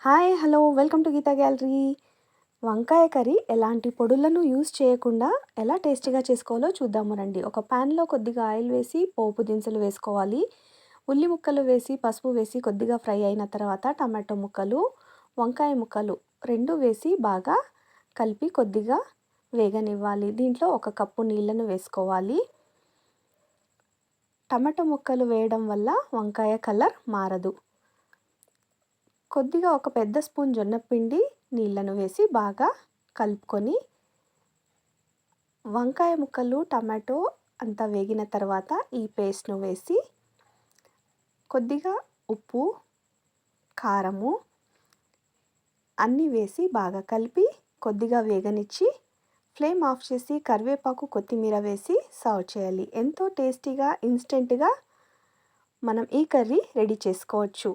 Hi hello welcome to Geetha gallery. వంకాయ curry ఎలాంటి పొడులను యూస్ చేయకుండా ఎలా టేస్టీగా చేసుకోవాలో చూద్దాము రండి. ఒక ప్యాన్లో కొద్దిగా ఆయిల్ వేసి పోపు దినుసులు వేసుకోవాలి. ఉల్లి ముక్కలు వేసి పసుపు వేసి కొద్దిగా ఫ్రై అయిన తర్వాత టమాటో ముక్కలు, వంకాయ ముక్కలు రెండు వేసి బాగా కలిపి కొద్దిగా వేగనివ్వాలి. దీంట్లో 1 కప్పు నీళ్ళను వేసుకోవాలి. టమాటో ముక్కలు వేయడం వల్ల వంకాయ కలర్ మారదు. కొద్దిగా ఒక పెద్ద స్పూన్ జొన్నపిండి నీళ్ళను వేసి బాగా కలుపుకొని వంకాయ ముక్కలు టమాటో అంతా వేగిన తర్వాత ఈ పేస్ట్ను వేసి కొద్దిగా ఉప్పు కారము అన్నీ వేసి బాగా కలిపి కొద్దిగా వేగనిచ్చి ఫ్లేమ్ ఆఫ్ చేసి కరివేపాకు కొత్తిమీర వేసి సర్వ్ చేయాలి. ఎంతో టేస్టీగా ఇన్స్టెంట్గా మనం ఈ కర్రీ రెడీ చేసుకోవచ్చు.